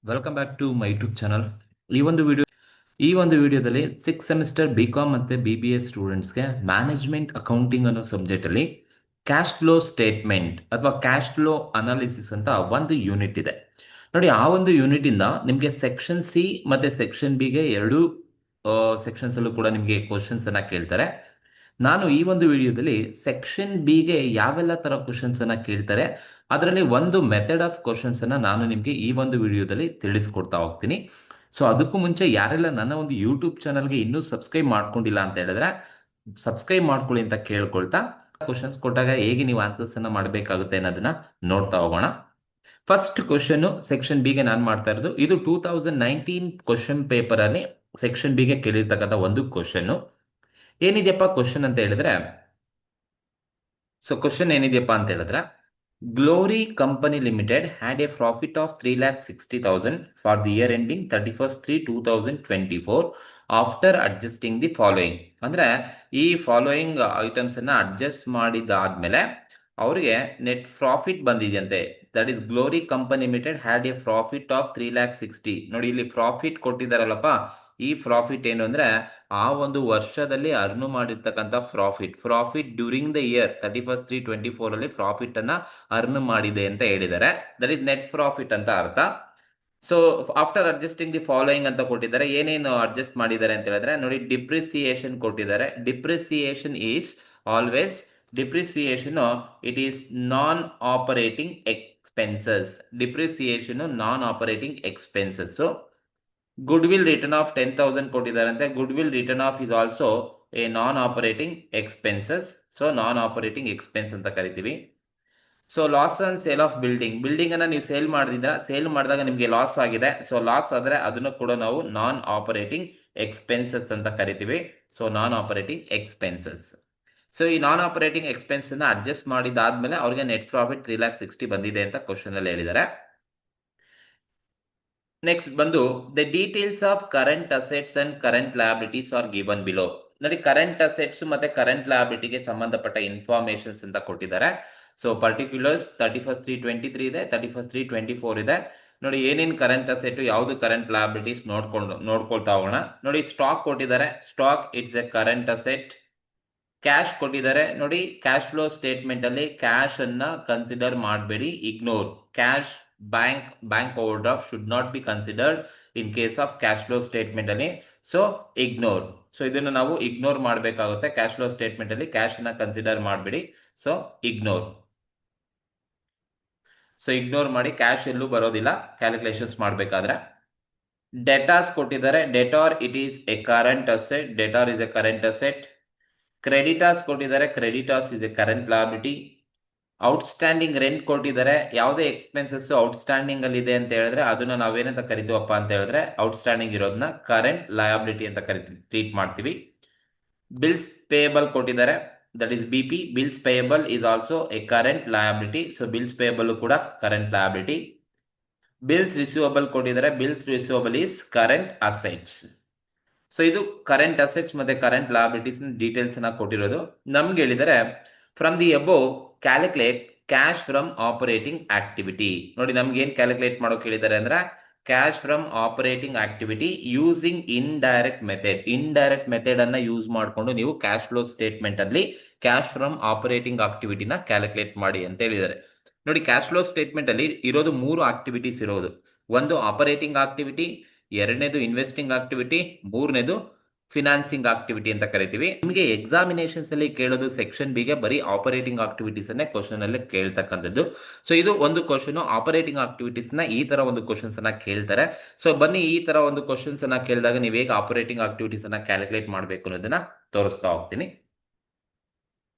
Welcome back to my YouTube channel. ಈ ಒಂದು ವಿಡಿಯೋದಲ್ಲಿ 6th ಸೆಮಿಸ್ಟರ್ BCom ಮತ್ತು BBA ಸ್ಟೂಡೆಂಟ್ಸ್ಗೆ ಮ್ಯಾನೇಜ್ಮೆಂಟ್ ಅಕೌಂಟಿಂಗ್ ಅನ್ನೋ ಸಬ್ಜೆಕ್ಟಲ್ಲಿ ಕ್ಯಾಶ್ ಫ್ಲೋ ಸ್ಟೇಟ್ಮೆಂಟ್ ಅಥವಾ ಕ್ಯಾಶ್ ಫ್ಲೋ ಅನಾಲಿಸಿಸ್ ಅಂತ ಒಂದು ಯೂನಿಟ್ ಇದೆ ನೋಡಿ. ಆ ಒಂದು ಯೂನಿಟಿಂದ ನಿಮಗೆ ಸೆಕ್ಷನ್ ಸಿ ಮತ್ತು ಸೆಕ್ಷನ್ ಬಿಗೆ ಎರಡು ಸೆಕ್ಷನ್ಸಲ್ಲೂ ಕೂಡ ನಿಮಗೆ ಕ್ವಶನ್ಸನ್ನು ಕೇಳ್ತಾರೆ. ನಾನು ಈ ಒಂದು ವಿಡಿಯೋದಲ್ಲಿ ಸೆಕ್ಷನ್ ಬಿಗೆ ಯಾವೆಲ್ಲ ಥರ ಕ್ವಶನ್ಸನ್ನು ಕೇಳ್ತಾರೆ ಅದರಲ್ಲಿ ಒಂದು ಮೆಥಡ್ ಆಫ್ ಕ್ವಶನ್ಸನ್ನು ನಾನು ನಿಮಗೆ ಈ ಒಂದು ವಿಡಿಯೋದಲ್ಲಿ ತಿಳಿಸ್ಕೊಡ್ತಾ ಹೋಗ್ತೀನಿ. ಸೊ ಅದಕ್ಕೂ ಮುಂಚೆ ಯಾರೆಲ್ಲ ನನ್ನ ಒಂದು ಯೂಟ್ಯೂಬ್ ಚಾನಲ್ಗೆ ಇನ್ನೂ ಸಬ್ಸ್ಕ್ರೈಬ್ ಮಾಡ್ಕೊಂಡಿಲ್ಲ ಅಂತ ಹೇಳಿದ್ರೆ ಸಬ್ಸ್ಕ್ರೈಬ್ ಮಾಡ್ಕೊಳ್ಳಿ ಅಂತ ಕೇಳ್ಕೊಳ್ತಾ, ಕ್ವಶನ್ಸ್ ಕೊಟ್ಟಾಗ ಹೇಗೆ ನೀವು ಆನ್ಸರ್ಸನ್ನು ಮಾಡಬೇಕಾಗುತ್ತೆ ಅನ್ನೋದನ್ನ ನೋಡ್ತಾ ಹೋಗೋಣ. ಫಸ್ಟ್ ಕ್ವಶನ್ ಸೆಕ್ಷನ್ ಬಿಗೆ ನಾನು ಮಾಡ್ತಾ ಇರೋದು ಇದು 2019 ಕ್ವಶನ್ ಪೇಪರಲ್ಲಿ ಸೆಕ್ಷನ್ ಬಿಗೆ ಕೇಳಿರ್ತಕ್ಕಂಥ ಒಂದು ಕ್ವಶನ್. ಏನಿದೆಯಪ್ಪ ಕ್ವಶನ್ ಅಂತ ಹೇಳಿದ್ರೆ, ಕ್ವಶನ್ ಏನಿದೆಯಪ್ಪ ಅಂತ ಹೇಳಿದ್ರೆ, Glory company limited had a profit of 3,60,000 for the year ending 31st3/2024 after adjusting the following. ಅಂದ್ರೆ ಈ ಫಾಲೋಯಿಂಗ್ ಐಟಮ್ಸ್ ಅನ್ನ ಅಡ್ಜಸ್ಟ್ ಮಾಡಿದಾದ್ಮೇಲೆ ಅವರಿಗೆ ನೆಟ್ ಪ್ರಾಫಿಟ್ ಬಂದಿದೆಯಂತೆ. That is Glory company limited had a profit of 3,60,000. ನೋಡಿ, ಇಲ್ಲಿ ಪ್ರಾಫಿಟ್ ಕೊಟ್ಟಿದ್ದಾರಲ್ಲಪ್ಪ, ಈ profit ಏನು ಅಂದ್ರೆ ಆ ಒಂದು ವರ್ಷದಲ್ಲಿ ಅರ್ನ್ ಮಾಡಿರ್ತಕ್ಕಂಥ profit during the year 31st3/2024 ಅಲ್ಲಿ ಪ್ರಾಫಿಟ್ ಅನ್ನ ಅರ್ನ್ ಮಾಡಿದೆ ಅಂತ ಹೇಳಿದ್ದಾರೆ. ದಟ್ ಈಸ್ ನೆಟ್ ಪ್ರಾಫಿಟ್ ಅಂತ ಅರ್ಥ. So after adjusting the following ಅಂತ ಕೊಟ್ಟಿದ್ದಾರೆ. ಏನೇನು ಅಡ್ಜಸ್ಟ್ ಮಾಡಿದ್ದಾರೆ ಅಂತ ಹೇಳಿದ್ರೆ ನೋಡಿ, ಡಿಪ್ರಿಸಿಯೇಷನ್ ಕೊಟ್ಟಿದ್ದಾರೆ. Depreciation is always it is non operating expenses. Depreciation non operating expenses. Goodwill written off 10,000 ಕೊಟ್ಟಿದ್ದಾರಂತೆ. Goodwill written off is also a non operating expenses. So non operating expense ಅಂತ ಕರಿತೀವಿ. So loss on sale of building ಅನ್ನ ನೀವು sale ಮಾಡಿದಾಗ ನಿಮಗೆ loss ಆಗಿದೆ. So loss ಆದ್ರೆ ಅದನ್ನು ಕೂಡ ನಾವು ನಾನ್ ಆಪರೇಟಿಂಗ್ ಎಕ್ಸ್ಪೆನ್ಸಸ್ ಅಂತ ಕರಿತೀವಿ. So non operating expenses. So ಈ ನಾನ್ ಆಪರೇಟಿಂಗ್ ಎಕ್ಸ್ಪೆನ್ಸ್ ಅನ್ನ ಅಡ್ಜಸ್ಟ್ ಮಾಡಿದಾದ್ಮೇಲೆ ಅವ್ರಿಗೆ ನೆಟ್ ಪ್ರಾಫಿಟ್ 3,60,000 ಬಂದಿದೆ ಅಂತ ಕ್ವಶನ್ ಅಲ್ಲಿ ಹೇಳಿದ್ದಾರೆ. ನೆಕ್ಸ್ಟ್ ಬಂದು the details of current assets and current liabilities are given below. ನೋಡಿ, ಕರೆಂಟ್ ಅಸೆಟ್ಸ್ ಮತ್ತೆ ಕರೆಂಟ್ ಲಯಬಿಲಿಟಿಗೆ ಸಂಬಂಧಪಟ್ಟ ಇನ್ಫಾರ್ಮೇಶನ್ಸ್ ಅಂತ ಕೊಟ್ಟಿದ್ದಾರೆ. ಸೊ ಪರ್ಟಿಕ್ಯುಲರ್ಸ್ 31st3/23 ಇದೆ, 31st3/24 ಇದೆ. ನೋಡಿ, ಏನೇನು ಕರೆಂಟ್ ಅಸೆಟ್, ಯಾವುದು ಕರೆಂಟ್ ಲಯಬಿಲಿಟೀಸ್ ನೋಡ್ಕೊಳ್ತಾ ಹೋಗೋಣ. ನೋಡಿ, ಸ್ಟಾಕ್ ಕೊಟ್ಟಿದ್ದಾರೆ. Stock it's a current asset. Cash ಕೊಟ್ಟಿದ್ದಾರೆ. ನೋಡಿ, ಕ್ಯಾಶ್ ಫ್ಲೋ ಸ್ಟೇಟ್ಮೆಂಟ್ ಅಲ್ಲಿ ಕ್ಯಾಶ್ ಅನ್ನ ಕನ್ಸಿಡರ್ ಮಾಡಬೇಡಿ, ignore. Cash bank overdraft should not be considered in case of cash flow statement ಅಲ್ಲಿ. So ignore. ಸೊ ಇದನ್ನು ನಾವು ಇಗ್ನೋರ್ ಮಾಡಬೇಕಾಗುತ್ತೆ. ಕ್ಯಾಶ್ ಫ್ಲೋ ಸ್ಟೇಟ್ಮೆಂಟ್ ಅಲ್ಲಿ ಕ್ಯಾಶ್ ಅನ್ನ ಕನ್ಸಿಡರ್ ಮಾಡಬೇಡಿ. So ignore. ಸೊ ಇಗ್ನೋರ್ ಮಾಡಿ, ಕ್ಯಾಶ್ ಎಲ್ಲೂ ಬರೋದಿಲ್ಲ ಕ್ಯಾಲ್ಕುಲೇಷನ್ಸ್ ಮಾಡಬೇಕಾದ್ರೆ. ಡೆಟಾಸ್ ಕೊಟ್ಟಿದ್ದಾರೆ. Debtor it is a current asset. Debtor is a current asset. Creditors ಕೊಟ್ಟಿದ್ದಾರೆ. Creditors is a current liability. Outstanding rent ಕೊಟ್ಟಿದ್ದಾರೆ. ಯಾವುದೇ ಎಕ್ಸ್ಪೆನ್ಸಸ್ ಔಟ್ಸ್ಟ್ಯಾಂಡಿಂಗ್ ಅಲ್ಲಿ ಇದೆ ಅಂತ ಹೇಳಿದ್ರೆ ಅದನ್ನ ನಾವೇನಂತ ಕರಿತೀವಪ್ಪ ಅಂತ ಹೇಳಿದ್ರೆ ಔಟ್ಸ್ಟ್ಯಾಂಡಿಂಗ್ ಇರೋದನ್ನ ಕರೆಂಟ್ ಲಯಬಿಲಿಟಿ ಅಂತ ಟ್ರೀಟ್ ಮಾಡ್ತೀವಿ. ಬಿಲ್ಸ್ ಪೇಯಬಲ್ ಕೊಟ್ಟಿದ್ದಾರೆ. That is BP. Bills payable is also A current liability. So bills payable ಕೂಡ ಕರೆಂಟ್ ಲಯಬಿಲಿಟಿ. ಬಿಲ್ಸ್ ರಿಸೀವಬಲ್ ಕೊಟ್ಟಿದ್ದಾರೆ. Bills receivable is current assets. So ಇದು ಕರೆಂಟ್ ಅಸೆಟ್ಸ್ ಮತ್ತೆ current liabilities details ಅನ್ನ ಕೊಟ್ಟಿರೋದು. ನಮ್ಗೆ ಹೇಳಿದರೆ from the above calculate cash from operating activity. ನೋಡಿ, ನಮ್ಗೆ ಏನ್ ಕ್ಯಾಲ್ಕುಲೇಟ್ ಮಾಡೋಕೆ ಹೇಳಿದ್ದಾರೆ ಅಂದ್ರೆ cash from operating activity using indirect method ಅನ್ನ ಯೂಸ್ ಮಾಡಿಕೊಂಡು ನೀವು ಕ್ಯಾಶ್ ಫ್ಲೋ ಸ್ಟೇಟ್ಮೆಂಟ್ ಅಲ್ಲಿ ಕ್ಯಾಶ್ ಫ್ರಮ್ ಆಪರೇಟಿಂಗ್ ಆಕ್ಟಿವಿಟಿನ ಕ್ಯಾಲ್ಕುಲೇಟ್ ಮಾಡಿ ಅಂತ ಹೇಳಿದ್ದಾರೆ. ನೋಡಿ, ಕ್ಯಾಶ್ ಫ್ಲೋ ಸ್ಟೇಟ್ಮೆಂಟ್ ಅಲ್ಲಿ ಇರೋದು 3 ಆಕ್ಟಿವಿಟೀಸ್ ಇರೋದು. ಒಂದು ಆಪರೇಟಿಂಗ್ ಆಕ್ಟಿವಿಟಿ, ಎರಡನೇದು ಇನ್ವೆಸ್ಟಿಂಗ್ ಆಕ್ಟಿವಿಟಿ, ಮೂರನೇದು ಫಿನಾನ್ಸಿಂಗ್ ಆಕ್ಟಿವಿಟಿ ಅಂತ ಕರಿತೀವಿ. ನಿಮಗೆ ಎಕ್ಸಾಮಿನೇಷನ್ಸ್ ಅಲ್ಲಿ ಕೇಳೋದು ಸೆಕ್ಷನ್ ಬಿಗೆ ಬರೀ ಆಪರೇಟಿಂಗ್ ಆಕ್ಟಿವಿಟೀಸ್ ಅನ್ನೇ ಕ್ವಶನ್ ಅಲ್ಲಿ ಕೇಳ್ತಕ್ಕಂಥದ್ದು. ಸೊ ಇದು ಒಂದು ಕ್ವಶನ್. ಆಪರೇಟಿಂಗ್ ಆಕ್ಟಿವಿಟೀಸ್ ನ ಈ ತರ ಒಂದು ಕ್ವಶನ್ಸ್ ಅನ್ನ ಕೇಳ್ತಾರೆ. ಸೊ ಬನ್ನಿ, ಈ ತರ ಒಂದು ಕ್ವಶನ್ಸ್ ಅನ್ನ ಕೇಳಿದಾಗ ನೀವು ಹೇಗೆ ಆಪರೇಟಿಂಗ್ ಆಕ್ಟಿವಿಟೀಸ್ ಅನ್ನ ಕ್ಯಾಲ್ಕುಲೇಟ್ ಮಾಡಬೇಕು ಅನ್ನೋದನ್ನ ತೋರಿಸ್ತಾ ಹೋಗ್ತೀನಿ.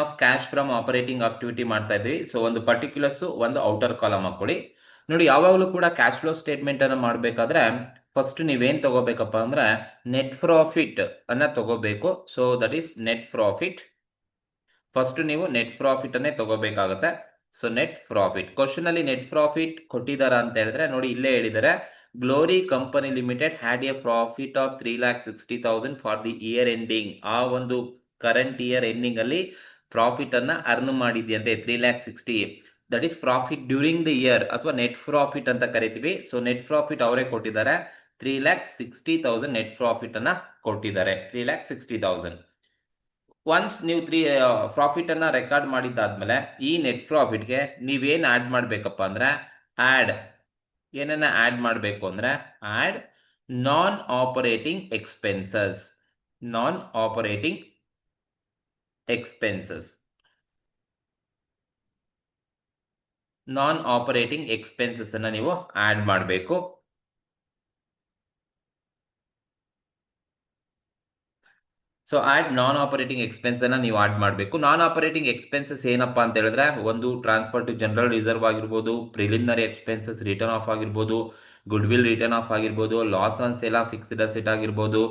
Of cash from operating activity ಮಾಡ್ತಾ ಇದ್ವಿ. ಸೊ ಒಂದು ಪರ್ಟಿಕ್ಯುಲರ್ಸ್, ಒಂದು ಔಟರ್ ಕಾಲಮ್ ಹಾಕೊಳ್ಳಿ. ನೋಡಿ, ಯಾವಾಗಲೂ ಕೂಡ ಕ್ಯಾಶ್ ಫ್ಲೋ ಸ್ಟೇಟ್ಮೆಂಟ್ ಅನ್ನ ಮಾಡಬೇಕಾದ್ರೆ ಫಸ್ಟ್ ನೀವೇನ್ ತಗೋಬೇಕಪ್ಪ ಅಂದ್ರೆ ನೆಟ್ ಪ್ರಾಫಿಟ್ ಅನ್ನ ತಗೋಬೇಕು. So that is net profit. First ನೀವು ನೆಟ್ ಪ್ರಾಫಿಟ್ ಅನ್ನೇ ತಗೋಬೇಕಾಗುತ್ತೆ. ಸೊ ನೆಟ್ ಪ್ರಾಫಿಟ್ ಕ್ವಶನ್ ಅಲ್ಲಿ ನೆಟ್ ಪ್ರಾಫಿಟ್ ಕೊಟ್ಟಿದಾರ ಅಂತ ಹೇಳಿದ್ರೆ ನೋಡಿ, ಇಲ್ಲೇ ಹೇಳಿದ್ದಾರೆ Glory company limited had a profit of 3,60,000 for the year ending. ಆ ಒಂದು ಕರೆಂಟ್ ಇಯರ್ ಎಂಡಿಂಗ್ ಅಲ್ಲಿ ಪ್ರಾಫಿಟ್ ಅನ್ನ ಅರ್ನ್ ಮಾಡಿದ್ಯಂತೆ 3,60,000. That is profit during the year ಅಥವಾ ನೆಟ್ ಪ್ರಾಫಿಟ್ ಅಂತ ಕರಿತೀವಿ. ಸೊ ನೆಟ್ ಪ್ರಾಫಿಟ್ ಅವರೇ ಕೊಟ್ಟಿದ್ದಾರೆ, 3,60,000 ನೆಟ್ ಪ್ರಾಫಿಟ್ ಅನ್ನ ಕೊಟ್ಟಿದ್ದಾರೆ, 3,60,000. ಒನ್ಸ್ ನೀವು ಪ್ರಾಫಿಟ್ ಅನ್ನ ರೆಕಾರ್ಡ್ ಮಾಡಿದ್ದಾದ್ಮೇಲೆ ಈ ನೆಟ್ ಪ್ರಾಫಿಟ್ಗೆ ನೀವೇನ್ ಆಡ್ ಮಾಡ್ಬೇಕಪ್ಪ ಅಂದ್ರೆ ಆಡ್ ಏನನ್ನ ಆಡ್ ಮಾಡಬೇಕು ಅಂದ್ರೆ add non operating expenses, non operating expenses, non operating expenses ಅನ್ನ ನೀವು ಆಡ್ ಮಾಡಬೇಕು. So add non operating expense ಅನ್ನ ನೀವು ಆಡ್ ಮಾಡಬೇಕು. ನಾನ್ ಆಪರೇಟಿಂಗ್ ಎಕ್ಸ್ಪೆನ್ಸಸ್ ಏನಪ್ಪಾ ಅಂತ ಹೇಳಿದ್ರೆ, ಒಂದು ಟ್ರಾನ್ಸ್ಫರ್ ಟು ಜನರಲ್ ರಿಸರ್ವ್ ಆಗಿರ್ಬೋದು, ಪ್ರಿಲಿಮಿನರಿ ಎಕ್ಸ್ಪೆನ್ಸಸ್ ರಿಟರ್ನ್ ಆಫ್ ಆಗಿರ್ಬೋದು, ಗುಡ್ ವಿಲ್ ರಿಟರ್ನ್ ಆಫ್ ಆಗಿರ್ಬೋದು, loss on sale of fixed asset ಆಗಿರ್ಬೋದು,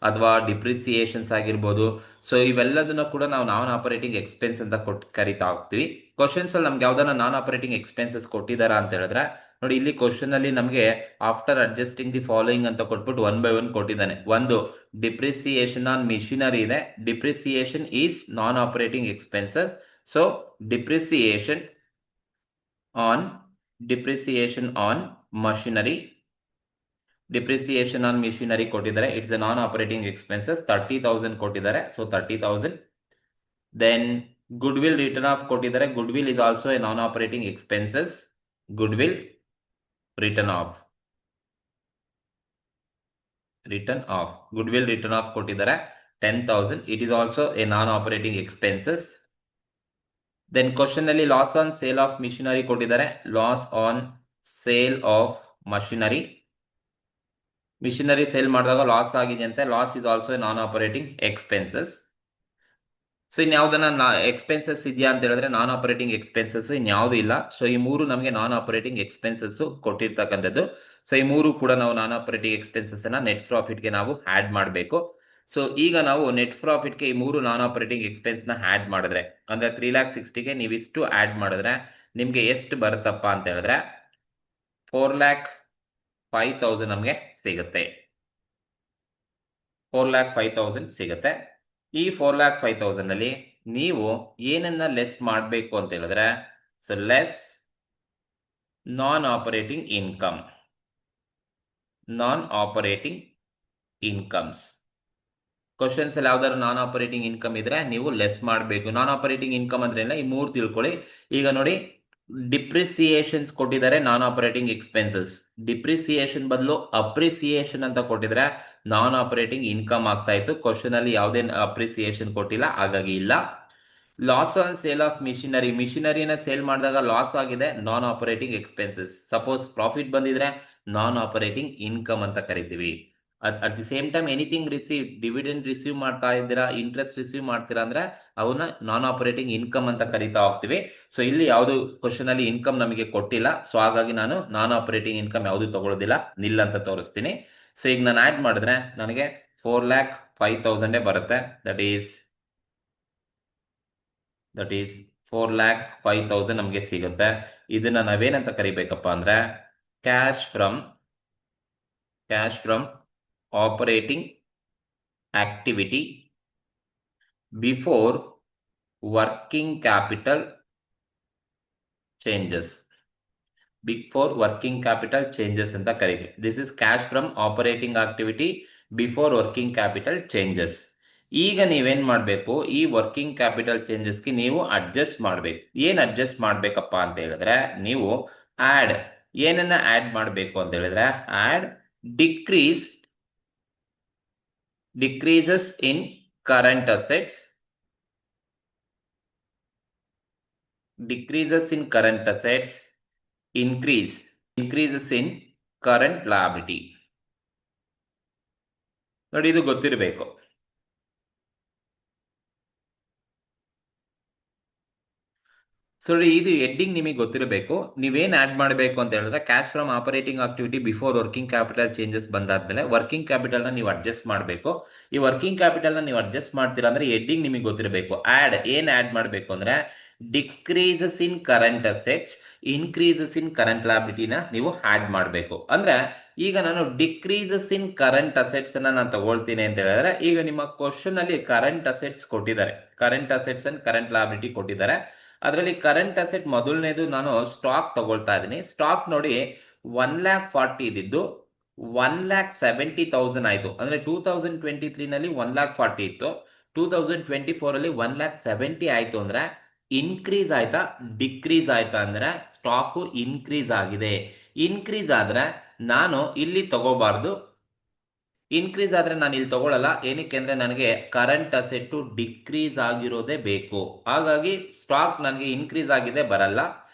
ಅಥವಾ ಡಿಪ್ರಿಸಿಯೇಷನ್ಸ್ ಆಗಿರ್ಬೋದು. ಸೊ ಇವೆಲ್ಲದನ್ನ ಕೂಡ ನಾವು ನಾನ್ ಆಪರೇಟಿಂಗ್ ಎಕ್ಸ್ಪೆನ್ಸ್ ಅಂತ ಕರಿತಾ ಹೋಗ್ತೀವಿ. ಕ್ವಶನ್ಸ್ ಅಲ್ಲಿ ನಮ್ಗೆ ಯಾವ್ದಾನ ನಾನ್ ಆಪರೇಟಿಂಗ್ ಎಕ್ಸ್ಪೆನ್ಸಸ್ ಕೊಟ್ಟಿದಾರ ಅಂತ ಹೇಳಿದ್ರೆ ನೋಡಿ, ಇಲ್ಲಿ ಕ್ವಶನ್ ಅಲ್ಲಿ ನಮಗೆ ಆಫ್ಟರ್ ಅಡ್ಜಸ್ಟಿಂಗ್ ದಿ ಫಾಲೋಯಿಂಗ್ ಅಂತ ಕೊಟ್ಬಿಟ್ಟು 1 by 1 ಕೊಟ್ಟಿದ್ದಾನೆ. ಒಂದು ಡಿಪ್ರಿಸಿಯೇಷನ್ ಆನ್ ಮಿಷಿನರಿ ಇದೆ, depreciation is non operating expenses. So depreciation on machinery, depreciation on machinery ಕೊಟ್ಟಿದ್ದಾರೆ, it's a non operating expenses, 30,000 ಕೊಟ್ಟಿದ್ದಾರೆ. So 30,000. Then goodwill written off ಕೊಟ್ಟಿದ್ದಾರೆ, goodwill is also a non operating expenses, goodwill written off, goodwill written off ಕೊಟ್ಟಿದ್ದಾರೆ 10,000. It is also a non operating expenses. Then question ಅಲ್ಲಿ loss on sale of machinery ಕೊಟ್ಟಿದ್ದಾರೆ, loss on sale of machinery, machinery sale ಮಾಡಿದಾಗ loss ಆಗಿದೆ ಅಂತೆ, loss is also a non operating expenses. So ಇನ್ಯಾವುದನ್ನ expenses ಇದೆಯಾ ಅಂತ ಹೇಳಿದ್ರೆ ನಾನ್ operating expenses ಇನ್ಯಾವುದು ಇಲ್ಲ. ಸೊ ಈ ಮೂರು ನಮಗೆ ನಾನ್ ಆಪರೇಟಿಂಗ್ ಎಕ್ಸ್ಪೆನ್ಸಸ್ ಕೊಟ್ಟಿರ್ತಕ್ಕಂಥದ್ದು. ಸೊ ಈ ಮೂರು ಕೂಡ ನಾವು ನಾನ್ ಆಪರೇಟಿಂಗ್ ಎಕ್ಸ್ಪೆನ್ಸಸ್ ಅನ್ನ ನೆಟ್ ಪ್ರಾಫಿಟ್ಗೆ ನಾವು ಆಡ್ ಮಾಡಬೇಕು. ಸೊ ಈಗ ನಾವು ನೆಟ್ ಪ್ರಾಫಿಟ್ಗೆ ಈ ಮೂರು ನಾನ್ ಆಪರೇಟಿಂಗ್ ಎಕ್ಸ್ಪೆನ್ಸ್ ನ ಆಡ್ ಮಾಡಿದ್ರೆ ಅಂದ್ರೆ 3,60,000ಗೆ ನೀವು ಇಷ್ಟು ಆಡ್ ಮಾಡಿದ್ರೆ ನಿಮ್ಗೆ ಎಷ್ಟು ಬರುತ್ತಪ್ಪ ಅಂತ ಹೇಳಿದ್ರೆ 4,05,000 ನಮ್ಗೆ ಸಿಗುತ್ತೆ, 4,05,000 ಸಿಗುತ್ತೆ. ಈ 4,05,000 ಅಲ್ಲಿ ನೀವು ಏನನ್ನ ಲೆಸ್ ಮಾಡಬೇಕು ಅಂತ ಹೇಳಿದ್ರೆ, ಸೊ ಲೆಸ್ ನಾನ್ ಆಪರೇಟಿಂಗ್ ಇನ್ಕಮ್, ನಾನ್ ಆಪರೇಟಿಂಗ್ ಇನ್ಕಮ್ಸ್. ಕ್ವಶನ್ಸ್ ಅಲ್ಲಿ ಯಾವ್ದಾದ್ರು ನಾನ್ ಆಪರೇಟಿಂಗ್ ಇನ್ಕಮ್ ಇದ್ರೆ ನೀವು ಲೆಸ್ ಮಾಡಬೇಕು. ನಾನ್ ಆಪರೇಟಿಂಗ್ ಇನ್ಕಮ್ ಅಂದ್ರೆ ಈ ಮೂರು ತಿಳ್ಕೊಳ್ಳಿ. ಈಗ ನೋಡಿ, ಡಿಪ್ರಿಸಿಯೇಷನ್ಸ್ ಕೊಟ್ಟಿದ್ದಾರೆ ನಾನ್ ಆಪರೇಟಿಂಗ್ ಎಕ್ಸ್ಪೆನ್ಸಸ್, ಡಿಪ್ರಿಸಿಯೇಷನ್ ಬದಲು ಅಪ್ರಿಸಿಯೇಷನ್ ಅಂತ ಕೊಟ್ಟಿದ್ರೆ ನಾನ್ ಆಪರೇಟಿಂಗ್ ಇನ್ಕಮ್ ಆಗ್ತಾ ಇತ್ತು. ಕ್ವಶನ್ ಅಲ್ಲಿ ಯಾವುದೇ ಅಪ್ರಿಸಿಯೇಷನ್ ಕೊಟ್ಟಿಲ್ಲ, ಹಾಗಾಗಿ ಇಲ್ಲ. Loss on sale of machinery, ಮಿಷಿನರಿನ ಸೇಲ್ ಮಾಡಿದಾಗ ಲಾಸ್ ಆಗಿದೆ, non operating expenses. Suppose profit ಬಂದಿದ್ರೆ ನಾನ್ ಆಪರೇಟಿಂಗ್ ಇನ್ಕಮ್ ಅಂತ ಕರಿತೀವಿ. At the same time anything receive, dividend receive ಮಾಡ್ತಾ ಇದ್ದೀರಾ, ಇಂಟ್ರೆಸ್ಟ್ ರಿಸೀವ್ ಮಾಡ್ತೀರಾ ಅಂದ್ರೆ ಅವನ್ನ ನಾನ್ ಆಪರೇಟಿಂಗ್ ಇನ್ಕಮ್ ಅಂತ ಕರಿತಾ ಹೋಗ್ತೀವಿ. ಸೊ ಇಲ್ಲಿ ಯಾವುದು ಕ್ವಶನ್ ಅಲ್ಲಿ ಇನ್ಕಮ್ ನಮಗೆ ಕೊಟ್ಟಿಲ್ಲ, ಸೊ ಹಾಗಾಗಿ ನಾನು ನಾನ್ ಆಪರೇಟಿಂಗ್ ಇನ್ಕಮ್ ಯಾವುದು ತಗೊಳ್ಳೋದಿಲ್ಲ, ನಿಲ್ ಅಂತ ತೋರಿಸ್ತೀನಿ. ಸೊ ಈಗ ನಾನು ಆಡ್ ಮಾಡಿದ್ರೆ ನನಗೆ 4,05,000 ಬರುತ್ತೆ. ದಟ್ ಈಸ್ 4,05,000 ನಮಗೆ ಸಿಗುತ್ತೆ. ಇದನ್ನ ನಾವೇನಂತ ಕರಿಬೇಕಪ್ಪ ಅಂದ್ರೆ cash from operating activity before working capital changes, ಅಂತ ಕರೀತೀವಿ. This is cash from operating activity before working capital changes. ಈಗ ನೀವೇನ್ ಮಾಡಬೇಕು, ಈ ವರ್ಕಿಂಗ್ ಕ್ಯಾಪಿಟಲ್ ಚೇಂಜಸ್ಗೆ ನೀವು ಅಡ್ಜಸ್ಟ್ ಮಾಡಬೇಕು. ಏನ್ ಅಡ್ಜಸ್ಟ್ ಮಾಡ್ಬೇಕಪ್ಪ ಅಂತ ಹೇಳಿದ್ರೆ, ನೀವು ಆಡ್ ಏನನ್ನ ಆಡ್ ಮಾಡಬೇಕು ಅಂತ ಹೇಳಿದ್ರೆ add decreases in current assets, increases in current liability. ನೋಡಿ, ಇದು ಗೊತ್ತಿರಬೇಕು. ಸೊ ಇದು ಹೆಡ್ಡಿಂಗ್ ನಿಮಗೆ ಗೊತ್ತಿರಬೇಕು. ನೀವೇನ್ ಆಡ್ ಮಾಡಬೇಕು ಅಂತ ಹೇಳಿದ್ರೆ cash from operating activity before working capital changes ಬಂದಾದ್ಮೇಲೆ ವರ್ಕಿಂಗ್ ಕ್ಯಾಪಿಟಲ್ ನ ನೀವು ಅಡ್ಜಸ್ಟ್ ಮಾಡಬೇಕು. ಈ ವರ್ಕಿಂಗ್ ಕ್ಯಾಪಿಟಲ್ ನ ನೀವು ಅಡ್ಜಸ್ಟ್ ಮಾಡ್ತೀರಾ ಅಂದ್ರೆ ಹೆಡ್ಡಿಂಗ್ ನಿಮಗೆ ಗೊತ್ತಿರಬೇಕು. ಏನ್ ಆಡ್ ಮಾಡಬೇಕು ಅಂದ್ರೆ decreases in current assets, increases in current ಲಾಬಿಲಿಟಿನ ನೀವು ಆಡ್ ಮಾಡಬೇಕು. ಅಂದ್ರೆ ಈಗ ನಾನು ಡಿಕ್ರೀಸಸ್ ಇನ್ ಕರೆಂಟ್ ಅಸೆಟ್ಸ್ ಅನ್ನ ನಾನು ತಗೊಳ್ತೀನಿ ಅಂತ ಹೇಳಿದ್ರೆ, ಈಗ ನಿಮ್ಮ ಕ್ವಶನ್ ಅಲ್ಲಿ ಕರೆಂಟ್ ಅಸೆಟ್ಸ್ ಕೊಟ್ಟಿದ್ದಾರೆ, ಕರೆಂಟ್ ಅಸೆಟ್ಸ್ ಅಂಡ್ ಕರೆಂಟ್ ಲಾಬಿಲಿಟಿ ಕೊಟ್ಟಿದ್ದಾರೆ. ಅದರಲ್ಲಿ ಕರೆಂಟ್ ಅಸೆಟ್ ಮೊದಲನೇದು ನಾನು ಸ್ಟಾಕ್ ತಗೊಳ್ತಾ ಇದ್ದೀನಿ. ಸ್ಟಾಕ್ ನೋಡಿ 1,40,000 ಇದ್ದಿದ್ದು 1,70,000 ಆಯಿತು. ಅಂದರೆ 2023ನಲ್ಲಿ 1,40,000 ಇತ್ತು, 2024ಅಲ್ಲಿ 1,70,000 ಆಯಿತು. ಅಂದರೆ ಇನ್ಕ್ರೀಸ್ ಆಯ್ತಾ ಡಿಕ್ರೀಸ್ ಆಯ್ತಾ ಅಂದರೆ ಸ್ಟಾಕು ಇನ್ಕ್ರೀಸ್ ಆಗಿದೆ. ಇನ್ಕ್ರೀಸ್ ಆದರೆ ನಾನು ಇಲ್ಲಿ ತಗೋಬಾರ್ದು, ಇನ್ಕ್ರೀಸ್ ಆದರೆ ನಾನು ಇಲ್ಲಿ ತಗೊಳ್ಳಲ್ಲ. ಏನಕ್ಕೆ ಅಂದರೆ ನನಗೆ ಕರೆಂಟ್ ಅಸೆಟ್ಟು ಡಿಕ್ರೀಸ್ ಆಗಿರೋದೇ ಬೇಕು. ಹಾಗಾಗಿ ಸ್ಟಾಕ್ ನನಗೆ ಇನ್ಕ್ರೀಸ್ ಆಗಿದೆ ಬರಲ್ಲ.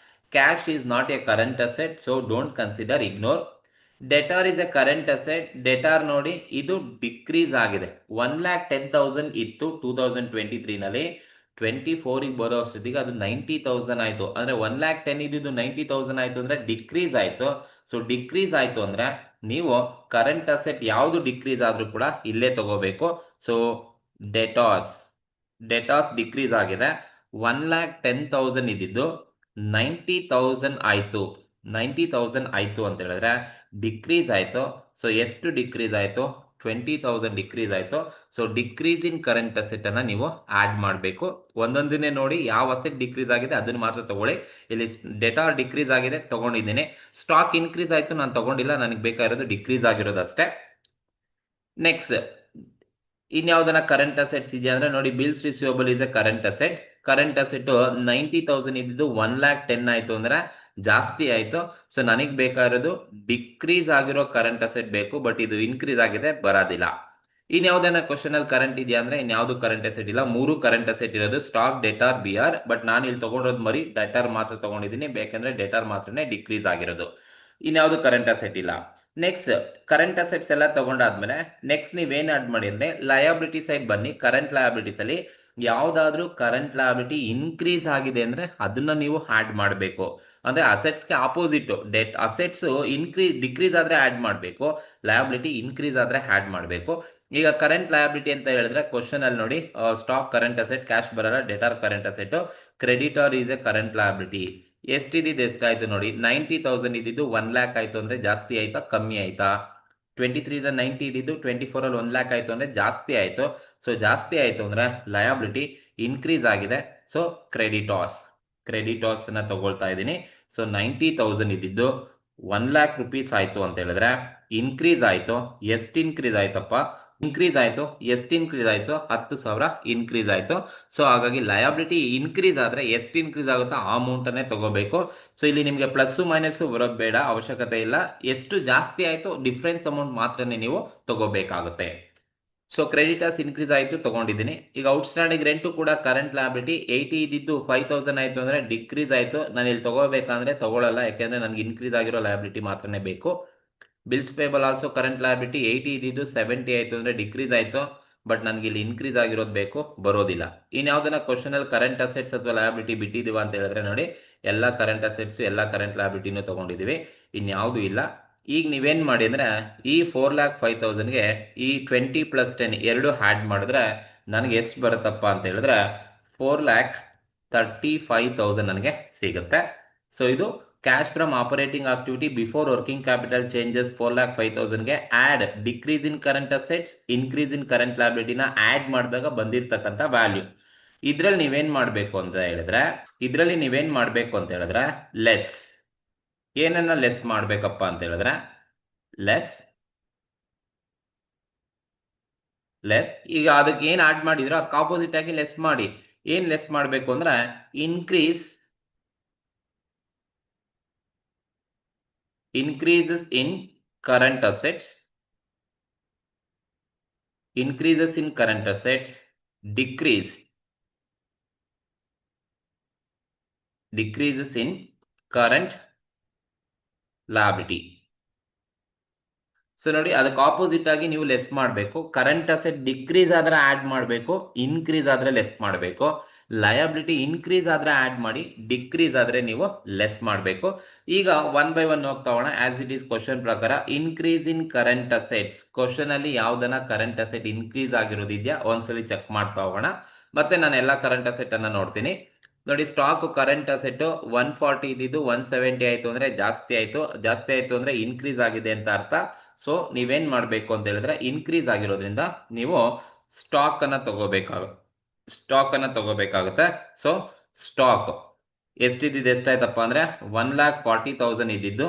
Cash is not A current asset, so don't consider, ignore. Debtor is a current asset. Debtor ನೋಡಿ ಇದು ಡಿಕ್ರೀಸ್ ಆಗಿದೆ. 1,10,000 ಇತ್ತು 2023ನಲ್ಲಿ, 24ಗೆ ಬರೋ ಅಷ್ಟೊತ್ತಿಗೆ ಅದು 90,000 ಆಯಿತು. ಅಂದರೆ 1,10,000 ಇದ್ದಿದ್ದು 90,000 ಆಯಿತು ಅಂದರೆ ಡಿಕ್ರೀಸ್ ಆಯಿತು. ಸೊ ಡಿಕ್ರೀಸ್ ಆಯಿತು ಅಂದರೆ ನೀವು ಕರೆಂಟ್ ಅಸೆಟ್ ಯಾವುದು ಡಿಕ್ರೀಸ್ ಆದರೂ ಕೂಡ ಇಲ್ಲೇ ತಗೋಬೇಕು. ಸೊ ಡೆಟಾಸ್ ಡಿಕ್ರೀಸ್ ಆಗಿದೆ. 1,10,000 ಇದ್ದಿದ್ದು 90,000 ಆಯಿತು. 90,000 ಆಯಿತು ಅಂತ ಹೇಳಿದ್ರೆ ಡಿಕ್ರೀಸ್ ಆಯಿತು. ಸೊ ಎಷ್ಟು ಡಿಕ್ರೀಸ್ ಆಯಿತು? 20,000 ಡಿಕ್ರೀಸ್ ಆಯಿತು. So decrease in current asset ಅನ್ನ ನೀವು ಆಡ್ ಮಾಡಬೇಕು. ಒಂದೊಂದನ್ನೇ ನೋಡಿ ಯಾವ ಅಸೆಟ್ ಡಿಕ್ರೀಸ್ ಆಗಿದೆ ಅದನ್ನು ಮಾತ್ರ ತಗೊಳ್ಳಿ. ಇಲ್ಲಿ ಡೆಟಾರ್ ಡಿಕ್ರೀಸ್ ಆಗಿದೆ ತಗೊಂಡಿದ್ದೀನಿ. ಸ್ಟಾಕ್ ಇನ್ಕ್ರೀಸ್ ಆಯಿತು ನಾನು ತಗೊಂಡಿಲ್ಲ, ನನಗೆ ಬೇಕಾಗಿರೋದು ಡಿಕ್ರೀಸ್ ಆಗಿರೋದು ಅಷ್ಟೇ. ನೆಕ್ಸ್ಟ್ ಇನ್ಯಾವುದನ್ನ ಕರೆಂಟ್ ಅಸೆಟ್ಸ್ ಇದೆಯಾ ಅಂದರೆ ನೋಡಿ, bills receivable is a current asset. Current asset 90,000 ಇದ್ದಿದ್ದು 1,10,000 ಆಯಿತು ಅಂದರೆ ಜಾಸ್ತಿ ಆಯಿತು. ಸೊ ನನಗೆ ಬೇಕಾಗಿರೋದು ಡಿಕ್ರೀಸ್ ಆಗಿರೋ ಕರೆಂಟ್ ಅಸೆಟ್ ಬೇಕು, ಬಟ್ ಇದು ಇನ್ಕ್ರೀಸ್ ಆಗಿದೆ ಬರೋದಿಲ್ಲ. ಇನ್ಯಾವುದನ್ನ ಕ್ವಶನ್ ಅಲ್ಲಿ ಕರೆಂಟ್ ಇದೆಯಾ ಅಂದ್ರೆ ಇನ್ಯಾವುದು ಕರೆಂಟ್ ಅಸೆಟ್ ಇಲ್ಲ. 3 ಕರೆಂಟ್ ಅಸೆಟ್ ಇರೋದು ಸ್ಟಾಕ್, ಡೆಟಾರ್, ಬಿಆರ್. ಬಟ್ ನಾನು ಇಲ್ಲಿ ತಗೊಂಡಿರೋದು ಮರಿ ಡೆಟಾರ್ ಮಾತ್ರ ತಗೊಂಡಿದ್ದೀನಿ, ಬೇಕಂದ್ರೆ ಡೆಟಾರ್ ಮಾತ್ರನೇ ಡಿಕ್ರೀಸ್ ಆಗಿರೋದು. ಇನ್ಯಾವುದು ಕರೆಂಟ್ ಅಸೆಟ್ ಇಲ್ಲ. ನೆಕ್ಸ್ಟ್ ಕರೆಂಟ್ ಅಸೆಟ್ಸ್ ಎಲ್ಲ ತಗೊಂಡಾದ್ಮೇಲೆ ನೆಕ್ಸ್ಟ್ ನೀವೇನ್ ಆಡ್ ಮಾಡಿ ಅಂದ್ರೆ ಲಯಬಿಲಿಟಿ ಸೈಡ್ ಬನ್ನಿ. ಕರೆಂಟ್ ಲಯಬಿಲಿಟೀಸ್ ಅಲ್ಲಿ ಯಾವ್ದಾದ್ರು ಕರೆಂಟ್ ಲಯಬಿಲಿಟಿ ಇನ್ಕ್ರೀಸ್ ಆಗಿದೆ ಅಂದ್ರೆ ಅದನ್ನ ನೀವು ಆಡ್ ಮಾಡಬೇಕು. ಅಂದ್ರೆ ಅಸೆಟ್ಸ್ಗೆ ಆಪೋಸಿಟ್, ಅಸೆಟ್ಸ್ ಡಿಕ್ರೀಸ್ ಆದ್ರೆ ಆಡ್ ಮಾಡಬೇಕು, ಲಯಬಿಲಿಟಿ ಇನ್ಕ್ರೀಸ್ ಆದ್ರೆ ಆಡ್ ಮಾಡಬೇಕು. ಈಗ ಕರೆಂಟ್ ಲಯಬಿಲಿಟಿ ಅಂತ ಹೇಳಿದ್ರೆ ಕ್ವಶನ್ ಅಲ್ಲಿ ನೋಡಿ, ಸ್ಟಾಕ್ ಕರೆಂಟ್ ಅಸೆಟ್, ಕ್ಯಾಶ್ ಬರಲ್ಲ, debtor current asset, creditor is a current liability. ಎಷ್ಟಿದ್ದು ಎಷ್ಟಾಯ್ತು ನೋಡಿ, 90,000 ಇದ್ದಿದ್ದು 1,00,000 ಆಯ್ತು ಅಂದ್ರೆ ಜಾಸ್ತಿ ಆಯ್ತಾ ಕಮ್ಮಿ ಆಯ್ತಾ? 23 90 ಇದ್ದಿದ್ದು 24 1,00,000 ಆಯ್ತು ಅಂದ್ರೆ ಜಾಸ್ತಿ ಆಯ್ತು. ಸೊ ಜಾಸ್ತಿ ಆಯ್ತು ಅಂದ್ರೆ ಲಯಬಿಲಿಟಿ ಇನ್ಕ್ರೀಸ್ ಆಗಿದೆ. ಸೊ ಕ್ರೆಡಿಟಾಸ್ ನ ತಗೊಳ್ತಾ ಇದ್ದೀನಿ. ಸೊ 90,000 ಇದ್ದಿದ್ದು 1,00,000 ರೂಪೀಸ್ ಆಯ್ತು ಅಂತ ಹೇಳಿದ್ರೆ ಇನ್ಕ್ರೀಸ್ ಆಯ್ತು. ಎಷ್ಟು ಇನ್ಕ್ರೀಸ್ ಆಯ್ತಪ್ಪ? ಇನ್ಕ್ರೀಸ್ ಆಯ್ತು. ಎಷ್ಟು ಇನ್ಕ್ರೀಸ್ ಆಯ್ತು? 10,000 ಇನ್ಕ್ರೀಸ್ ಆಯ್ತು. ಸೊ ಹಾಗಾಗಿ ಲಯಬಿಲಿಟಿ ಇನ್ಕ್ರೀಸ್ ಆದ್ರೆ ಎಷ್ಟು ಇನ್ಕ್ರೀಸ್ ಆಗುತ್ತೋ ಆ ಅಮೌಂಟ್ ಅನ್ನೇ ತಗೋಬೇಕು. ಸೊ ಇಲ್ಲಿ ನಿಮಗೆ ಪ್ಲಸ್ ಮೈನಸ್ ಬರೋದು ಬೇಡ, ಅವಶ್ಯಕತೆ ಇಲ್ಲ. ಎಷ್ಟು ಜಾಸ್ತಿ ಆಯ್ತು ಡಿಫ್ರೆನ್ಸ್ ಅಮೌಂಟ್ ಮಾತ್ರನೇ ನೀವು ತಗೋಬೇಕಾಗುತ್ತೆ. ಸೊ ಕ್ರೆಡಿಟರ್ಸ್ ಇನ್ಕ್ರೀಸ್ ಆಯಿತು ತಗೊಂಡಿದ್ದೀನಿ. ಈಗ ಔಟ್ಸ್ಟ್ಯಾಂಡಿಂಗ್ ರೆಂಟು ಕೂಡ ಕರೆಂಟ್ ಲಯಬಿಲಿಟಿ 80 ಇದ್ದಿದ್ದು 5,000 ಆಯಿತು ಅಂದರೆ ಡಿಕ್ರೀಸ್ ಆಯಿತು. ನಾನು ಇಲ್ಲಿ ತಗೋಬೇಕಂದ್ರೆ ತಗೊಳ್ಳಲ್ಲ, ಯಾಕೆಂದರೆ ನನಗೆ ಇನ್ಕ್ರೀಸ್ ಆಗಿರೋ ಲಯಬಿಲಿಟಿ ಮಾತ್ರನೇ ಬೇಕು. Bills payable also current liability 80 ಇದ್ದಿದ್ದು 70 ಆಯಿತು ಅಂದರೆ ಡಿಕ್ರೀಸ್ ಆಯಿತು, ಬಟ್ ನನಗೆ ಇಲ್ಲಿ ಇನ್ಕ್ರೀಸ್ ಆಗಿರೋದು ಬೇಕು, ಬರೋದಿಲ್ಲ. ಇನ್ಯಾವುದನ್ನ ಕ್ವಶನ್ ಅಲ್ಲಿ ಕರೆಂಟ್ ಅಸೆಟ್ಸ್ ಅಥವಾ ಲಯಬಿಲಿಟಿ ಬಿಟ್ಟಿದೀವ ಅಂತ ಹೇಳಿದ್ರೆ ನೋಡಿ, ಎಲ್ಲ ಕರೆಂಟ್ ಅಸೆಟ್ಸ್ ಎಲ್ಲ ಕರೆಂಟ್ ಲಯಬಿಲಿಟಿನೂ ತಗೊಂಡಿದ್ದೀವಿ, ಇನ್ಯಾವುದು ಇಲ್ಲ. ಈಗ ನೀವೇನು ಮಾಡಿ ಅಂದರೆ ಈ 4,05,000ಗೆ ಈ 20 + 10 ಎರಡು ಆ್ಯಡ್ ಮಾಡಿದ್ರೆ ನನಗೆ ಎಷ್ಟು ಬರುತ್ತಪ್ಪ ಅಂತ ಹೇಳಿದ್ರೆ 4,35,000 ನನಗೆ ಸಿಗುತ್ತೆ. ಸೊ ಇದು cash from operating activity before working capital changes 4,05,000ಗೆ add decrease in current assets, increase in current ಲಯಬಿಲಿಟಿನ ಆ್ಯಡ್ ಮಾಡಿದಾಗ ಬಂದಿರತಕ್ಕಂಥ ವ್ಯಾಲ್ಯೂ. ಇದರಲ್ಲಿ ನೀವೇನು ಮಾಡಬೇಕು ಅಂತ ಹೇಳಿದ್ರೆ ಲೆಸ್. ಏನನ್ನ ಲೆಸ್ ಮಾಡಬೇಕಪ್ಪ ಅಂತ ಹೇಳಿದ್ರೆ ಲೆಸ್. ಈಗ ಅದಕ್ಕೆ ಏನು ಆಡ್ ಮಾಡಿದ್ರು ಅದಕ್ಕೆ ಆಪೋಸಿಟ್ ಆಗಿ ಲೆಸ್ ಮಾಡಿ. ಏನು ಲೆಸ್ ಮಾಡಬೇಕು ಅಂದ್ರೆ increases in current assets, decreases in current liability. So ನೋಡಿ, ಅದಕ್ಕೆ ಆಪೋಸಿಟ್ ಆಗಿ ನೀವು ಲೆಸ್ ಮಾಡಬೇಕು. ಕರೆಂಟ್ ಅಸೆಟ್ ಡಿಕ್ರೀಸ್ ಆದ್ರೆ ಆಡ್ ಮಾಡಬೇಕು, ಇನ್ಕ್ರೀಸ್ ಆದ್ರೆ ಲೆಸ್ ಮಾಡಬೇಕು. ಲಯಬಿಲಿಟಿ ಇನ್ಕ್ರೀಸ್ ಆದ್ರೆ ಆಡ್ ಮಾಡಿ, ಡಿಕ್ರೀಸ್ ಆದ್ರೆ ನೀವು ಲೆಸ್ ಮಾಡಬೇಕು. ಈಗ 1 by 1 ಹೋಗ್ತಾ ಹೋಗೋಣ. ಆಸ್ ಇಟ್ ಈಸ್ ಕ್ವಶನ್ ಪ್ರಕಾರ increase in current assets, question ಅಲ್ಲಿ ಯಾವ್ದನ್ನ ಕರೆಂಟ್ ಅಸೆಟ್ ಇನ್ಕ್ರೀಸ್ ಆಗಿರೋದಿದೆಯಾ ಒಂದ್ಸಲಿ ಚೆಕ್ ಮಾಡ್ತಾ ಹೋಗೋಣ. ಮತ್ತೆ ನಾನು ಎಲ್ಲ ಕರೆಂಟ್ ಅಸೆಟ್ ಅನ್ನ ನೋಡ್ತೀನಿ. ನೋಡಿ, ಸ್ಟಾಕ್ ಕರೆಂಟ್ ಅಸೆಟ್ 140 ಇದ್ದಿದ್ದು 170 ಆಯ್ತು ಅಂದ್ರೆ ಜಾಸ್ತಿ ಆಯ್ತು ಅಂದ್ರೆ ಇನ್ಕ್ರೀಸ್ ಆಗಿದೆ ಅಂತ ಅರ್ಥ. ಸೊ ನೀವೇನ್ ಮಾಡಬೇಕು ಅಂತ ಹೇಳಿದ್ರೆ ಇನ್ಕ್ರೀಸ್ ಆಗಿರೋದ್ರಿಂದ ನೀವು ಸ್ಟಾಕ್ ಅನ್ನ ತಗೋಬೇಕಾಗುತ್ತೆ. ಸೊ ಸ್ಟಾಕ್ ಎಷ್ಟಿದ್ದು ಎಷ್ಟಾಯ್ತಪ್ಪ ಅಂದ್ರೆ 1,40,000 ಇದ್ದಿದ್ದು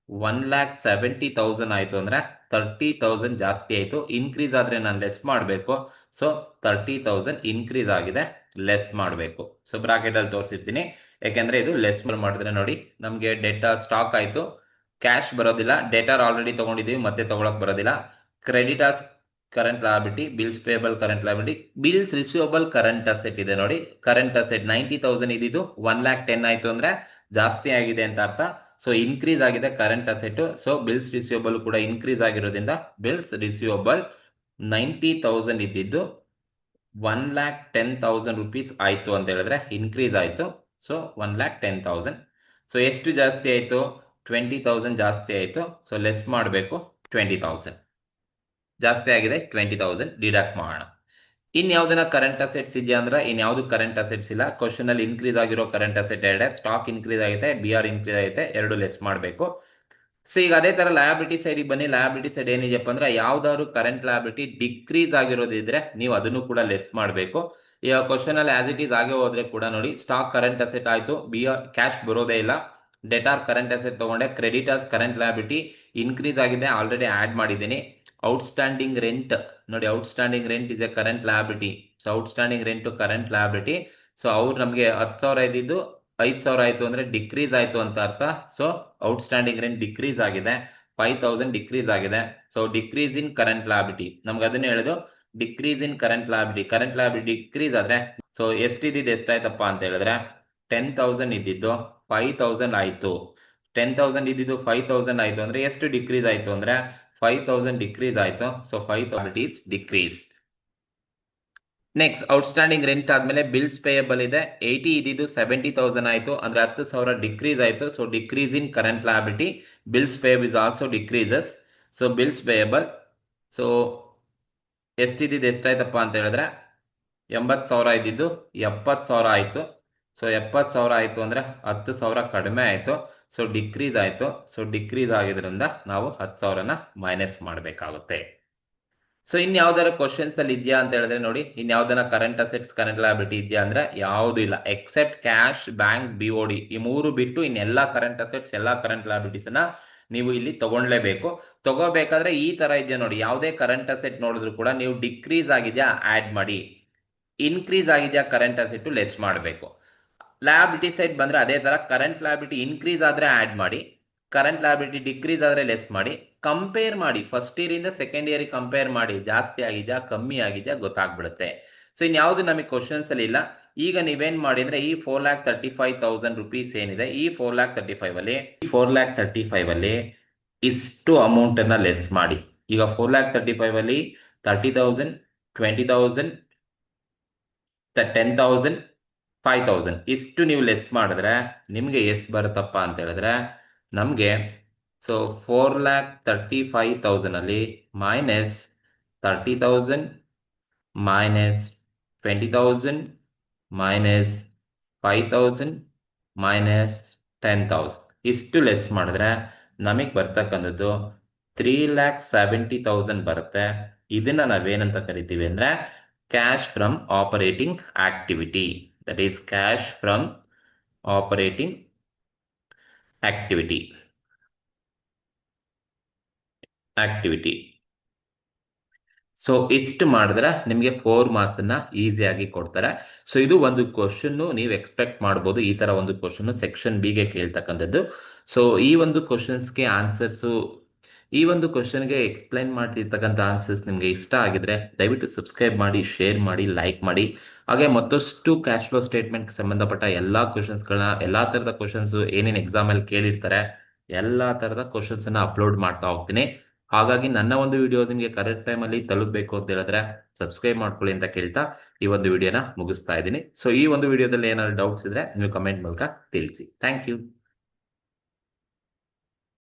1,70,000 ಆಯ್ತು ಅಂದ್ರೆ 30,000 ಜಾಸ್ತಿ ಆಯ್ತು. ಇನ್ಕ್ರೀಸ್ ಆದ್ರೆ ನಾನು ಲೆಸ್ ಮಾಡಬೇಕು. ಸೊ 30,000 ಇನ್ಕ್ರೀಸ್ ಆಗಿದೆ, ಲೆಸ್ ಮಾಡಬೇಕು. ಸೊ ಬ್ರಾಕೆಟ್ ಅಲ್ಲಿ ತೋರಿಸಿರ್ತೀನಿ, ಯಾಕೆಂದ್ರೆ ಇದು ಲೆಸ್ ಮಾಡಿದ್ರೆ ನೋಡಿ ನಮಗೆ ಡೇಟಾ ಸ್ಟಾಕ್ ಆಯ್ತು, ಕ್ಯಾಶ್ ಬರೋದಿಲ್ಲ. ಡೇಟಾ ಆಲ್ರೆಡಿ ತಗೊಂಡಿದೀವಿ, ಮತ್ತೆ ತಗೊಳಕ್ ಬರೋದಿಲ್ಲ. Creditors current liability, bills payable current liability, bills receivable current asset ಇದೆ ನೋಡಿ. ಕರೆಂಟ್ ಅಸೆಟ್ 90,000 ಇದ್ದಿದ್ದು 1,10,000 ಆಯ್ತು ಅಂದ್ರೆ ಜಾಸ್ತಿ ಆಗಿದೆ ಅಂತ ಅರ್ಥ. ಸೊ ಇನ್ಕ್ರೀಸ್ ಆಗಿದೆ current asset. So bills receivable ಕೂಡ ಇನ್ಕ್ರೀಸ್ ಆಗಿರೋದ್ರಿಂದ ಬಿಲ್ಸ್ ರಿಸೀವಬಲ್ 90,000 ಇದ್ದಿದ್ದು 1,10,000 ರುಪೀಸ್ ಆಯ್ತು ಅಂತ ಹೇಳಿದ್ರೆ ಇನ್ಕ್ರೀಸ್ ಆಯ್ತು. ಸೊ 1,10,000. ಸೊ ಎಷ್ಟು ಜಾಸ್ತಿ ಆಯ್ತು? 20,000 ಜಾಸ್ತಿ ಆಯ್ತು. ಸೊ ಲೆಸ್ ಮಾಡಬೇಕು, 20,000 ಜಾಸ್ತಿ ಆಗಿದೆ, 20,000 ಡಿಡಕ್ಟ್ ಮಾಡೋಣ. ಇನ್ಯಾವುದನ್ನ ಕರೆಂಟ್ ಅಸೆಟ್ಸ್ ಇದೆಯಾ ಅಂದ್ರೆ ಇನ್ಯಾವುದು ಕರೆಂಟ್ ಅಸೆಟ್ಸ್ ಇಲ್ಲ. ಕ್ವಶನ್ ಅಲ್ಲಿ ಇನ್ಕ್ರೀಸ್ ಆಗಿರೋ ಕರೆಂಟ್ ಅಸೆಟ್ ಎರಡೇ, ಸ್ಟಾಕ್ ಇನ್ಕ್ರೀಸ್ ಆಗಿದೆ, BR ಇನ್ಕ್ರೀಸ್ ಆಗಿದೆ, ಎರಡು ಲೆಸ್ ಮಾಡಬೇಕು. ಸೊ ಈಗ ಅದೇ ತರ ಲಯಬಿಲಿಟಿ ಸೈಡಿಗೆ ಬನ್ನಿ. ಲಯಬಿಲಿಟಿ ಸೈಡ್ ಏನಿದೆಯಪ್ಪ ಅಂದ್ರೆ ಯಾವ್ದಾದ್ರು ಕರೆಂಟ್ ಲಯಬಿಲಿಟಿ ಡಿಕ್ರೀಸ್ ಆಗಿರೋದಿದ್ರೆ ನೀವು ಅದನ್ನು ಕೂಡ ಲೆಸ್ ಮಾಡಬೇಕು. ಈಗ ಕ್ವಶನ್ ಅಲ್ಲಿ ಆಸ್ ಇಟ್ ಈಸ್ ಆಗಿ ಹೋದ್ರೆ ಕೂಡ ನೋಡಿ, ಸ್ಟಾಕ್ ಕರೆಂಟ್ ಅಸೆಟ್ ಆಯ್ತು, BR ಕ್ಯಾಶ್ ಬರೋದೇ ಇಲ್ಲ. ಡೆಟಾರ್ ಕರೆಂಟ್ ಅಸೆಟ್ ತಗೊಂಡೆ, ಕ್ರೆಡಿಟರ್ಸ್ ಕರೆಂಟ್ ಲಯಬಿಲಿಟಿ ಇನ್ಕ್ರೀಸ್ ಆಗಿದೆ, ಆಲ್ರೆಡಿ ಆಡ್ ಮಾಡಿದ್ದೀನಿ. ಔಟ್ಸ್ಟ್ಯಾಂಡಿಂಗ್ ರೆಂಟ್ ನೋಡಿ, outstanding rent is a current liability. So outstanding rent current liability. So ಅವ್ರು ನಮಗೆ 10,000 ಇದ್ದಿದ್ದು 5,000 ಆಯ್ತು ಅಂದ್ರೆ ಡಿಕ್ರೀಸ್ ಆಯ್ತು ಅಂತ ಅರ್ಥ. ಸೊ ಔಟ್ಸ್ಟ್ಯಾಂಡಿಂಗ್ ರೆಂಟ್ ಡಿಕ್ರೀಸ್ ಆಗಿದೆ, 5,000 ಡಿಕ್ರೀಸ್ ಆಗಿದೆ. So decrease in current liability, ನಮ್ಗೆ ಅದನ್ನೇ ಹೇಳೋದು, decrease in current liability. Current liability decrease ಆದ್ರೆ ಸೊ ಎಷ್ಟಿದ್ದು ಎಷ್ಟಾಯ್ತಪ್ಪ ಅಂತ ಹೇಳಿದ್ರೆ 10,000 ಇದ್ದಿದ್ದು 5,000 ಆಯ್ತು. 10,000 ಇದ್ದಿದ್ದು 5,000 ಆಯ್ತು ಅಂದ್ರೆ ಎಷ್ಟು ಡಿಕ್ರೀಸ್ ಆಯ್ತು ಅಂದ್ರೆ 5,000 ಡಿಕ್ರೀಸ್ ಆಯ್ತು. So 5,000 is decrease. Next outstanding rent ಆದ್ಮೇಲೆ ಬಿಲ್ಸ್ ಪೇಯಬಲ್ ಇದೆ, 80 ಇದ್ದಿದ್ದು 70,000 ಆಯ್ತು ಅಂದ್ರೆ 10,000 ಡಿಕ್ರೀಸ್ ಆಯ್ತು. So decrease in current liability, bills payable is also decreases. So bills payable so ಎಷ್ಟಿದ್ದು ಎಷ್ಟಾಯ್ತಪ್ಪ ಅಂತ ಹೇಳಿದ್ರೆ 80,000 ಇದ್ದಿದ್ದು 70,000 ಆಯ್ತು. ಸೊ 70,000 ಆಯ್ತು ಅಂದ್ರೆ 10,000 ಕಡಿಮೆ ಆಯ್ತು. ಸೊ ಡಿಕ್ರೀಸ್ ಆಯ್ತು. ಸೊ ಡಿಕ್ರೀಸ್ ಆಗಿದ್ರಿಂದ ನಾವು 10,000ನ ಮೈನಸ್ ಮಾಡಬೇಕಾಗುತ್ತೆ. ಸೊ ಇನ್ಯಾವ್ದಾರ ಕ್ವಶನ್ಸ್ ಅಲ್ಲಿ ಇದೆಯಾ ಅಂತ ಹೇಳಿದ್ರೆ ನೋಡಿ, ಇನ್ಯಾವ್ದಾರ ಕರೆಂಟ್ ಅಸೆಟ್ಸ್ ಕರೆಂಟ್ ಲಯಬಿಲಿಟಿ ಇದೆಯಾ ಅಂದ್ರೆ ಯಾವುದು ಇಲ್ಲ, ಎಕ್ಸೆಪ್ಟ್ ಕ್ಯಾಶ್, ಬ್ಯಾಂಕ್, BOD ಈ ಮೂರು ಬಿಟ್ಟು ಇನ್ನೆಲ್ಲಾ ಕರೆಂಟ್ ಅಸೆಟ್ಸ್ ಎಲ್ಲಾ ಕರೆಂಟ್ ಲಯಬಿಲಿಟೀಸ್ ನ ನೀವು ಇಲ್ಲಿ ತಗೊಳ್ಳೇಬೇಕು. ತಗೋಬೇಕಾದ್ರೆ ಈ ತರ ಇದೆಯಾ ನೋಡಿ, ಯಾವುದೇ ಕರೆಂಟ್ ಅಸೆಟ್ ನೋಡಿದ್ರು ಕೂಡ ನೀವು ಡಿಕ್ರೀಸ್ ಆಗಿದೆಯಾ ಆಡ್ ಮಾಡಿ, ಇನ್ಕ್ರೀಸ್ ಆಗಿದೆಯಾ ಕರೆಂಟ್ ಅಸೆಟ್ ಲೆಸ್ ಮಾಡಬೇಕು. ಲಯಬಿಲಿಟಿ ಸೈಡ್ ಬಂದ್ರೆ ಅದೇ ತರ, ಕರೆಂಟ್ ಲಯಬಿಲಿಟಿ ಇನ್ಕ್ರೀಸ್ ಆದ್ರೆ ಆಡ್ ಮಾಡಿ, ಕರೆಂಟ್ ಲಯಬಿಲಿಟಿ ಡಿಕ್ರೀಸ್ ಆದ್ರೆ ಲೆಸ್ ಮಾಡಿ. ಕಂಪೇರ್ ಮಾಡಿ, ಫಸ್ಟ್ ಇಯರ್ ಇಂದ ಸೆಕೆಂಡ್ ಇಯರ್ ಕಂಪೇರ್ ಮಾಡಿ, ಜಾಸ್ತಿ ಆಗಿದೆಯಾ ಕಮ್ಮಿ ಆಗಿದೆಯಾ ಗೊತ್ತಾಗ್ಬಿಡುತ್ತೆ. ಸೊ ಇನ್ಯಾವುದು ನಮಗೆ ಕ್ವಶನ್ಸ್ ಅಲ್ಲಿ ಇಲ್ಲ. ಈಗ ನೀವೇನ್ ಮಾಡಿ ಅಂದ್ರೆ ಈ 4,35,000 ರುಪೀಸ್ ಏನಿದೆ, ಈ 4,35,000 ಅಲ್ಲಿ ಇಷ್ಟು ಅಮೌಂಟ್ ಅನ್ನ ಲೆಸ್ ಮಾಡಿ. ಈಗ 4,35,000 ಅಲ್ಲಿ 30,000, 20,000, 10,000, 5,000 ಇಷ್ಟು ನೀವು ಲೆಸ್ ಮಾಡಿದ್ರೆ ನಿಮ್ಗೆ ಎಷ್ಟು ಬರುತ್ತಪ್ಪ ಅಂತ ಹೇಳಿದ್ರೆ ನಮ್ಗೆ ಸೊ 4,35,000 ಅಲ್ಲಿ ಮೈನಸ್ 30,000 ಮೈನಸ್ 20,000 ಮೈನಸ್ 5,000 ಮೈನಸ್ 10,000 ಇಷ್ಟು ಲೆಸ್ ಮಾಡಿದ್ರೆ ನಮಗೆ ಬರ್ತಕ್ಕಂಥದ್ದು 3,70,000 ಬರುತ್ತೆ. ಇದನ್ನ ನಾವೇನಂತ ಕರಿತೀವಿ ಅಂದ್ರೆ cash from operating activity. That is cash from operating activity. So ಇಷ್ಟು ಮಾಡಿದ್ರೆ ನಿಮಗೆ 4 ಮಾರ್ಕ್ಸ್ ಅನ್ನ ಈಸಿಯಾಗಿ ಕೊಡ್ತಾರೆ. ಸೊ ಇದು ಒಂದು ಕ್ವಶನ್ ನೀವು ಎಕ್ಸ್ಪೆಕ್ಟ್ ಮಾಡ್ಬೋದು, ಈ ತರ ಒಂದು ಕ್ವಶನ್ ಸೆಕ್ಷನ್ ಬಿ ಗೆ ಕೇಳ್ತಕ್ಕಂಥದ್ದು. ಸೊ ಈ ಒಂದು ಕ್ವಶನ್ಸ್ಗೆ ಆನ್ಸರ್ಸ್, ಈ ಒಂದು ಕ್ವಶನ್ಗೆ ಎಕ್ಸ್ಪ್ಲೈನ್ ಮಾಡ್ತಿರ್ತಕ್ಕಂಥ ಆನ್ಸರ್ಸ್ ನಿಮಗೆ ಇಷ್ಟ ಆಗಿದ್ರೆ ದಯವಿಟ್ಟು ಸಬ್ಸ್ಕ್ರೈಬ್ ಮಾಡಿ, ಶೇರ್ ಮಾಡಿ, ಲೈಕ್ ಮಾಡಿ. ಹಾಗೆ ಮತ್ತಷ್ಟು ಕ್ಯಾಶ್ ಫ್ಲೋ ಸ್ಟೇಟ್ಮೆಂಟ್ ಸಂಬಂಧಪಟ್ಟ ಎಲ್ಲಾ ಕ್ವಶನ್ಸ್ಗಳನ್ನ, ಎಲ್ಲಾ ತರದ ಕ್ವಶನ್ಸ್ ಏನೇನು ಎಕ್ಸಾಮ್ ಅಲ್ಲಿ ಕೇಳಿರ್ತಾರೆ ಎಲ್ಲಾ ತರದ ಕ್ವಶನ್ಸ್ ಅನ್ನ ಅಪ್ಲೋಡ್ ಮಾಡ್ತಾ ಹೋಗ್ತೀನಿ. ಹಾಗಾಗಿ ನನ್ನ ಒಂದು ವಿಡಿಯೋ ನಿಮಗೆ ಕರೆಕ್ಟ್ ಟೈಮ್ ಅಲ್ಲಿ ತಲುಪಬೇಕು ಅಂತ ಹೇಳಿದ್ರೆ ಸಬ್ಸ್ಕ್ರೈಬ್ ಮಾಡ್ಕೊಳ್ಳಿ ಅಂತ ಕೇಳ್ತಾ ಈ ಒಂದು ವಿಡಿಯೋನ ಮುಗಿಸ್ತಾ ಇದ್ದೀನಿ. ಸೊ ಈ ಒಂದು ವಿಡಿಯೋದಲ್ಲಿ ಏನಾದ್ರು ಡೌಟ್ಸ್ ಇದ್ರೆ ನೀವು ಕಮೆಂಟ್ ಮೂಲಕ ತಿಳಿಸಿ. Thank you.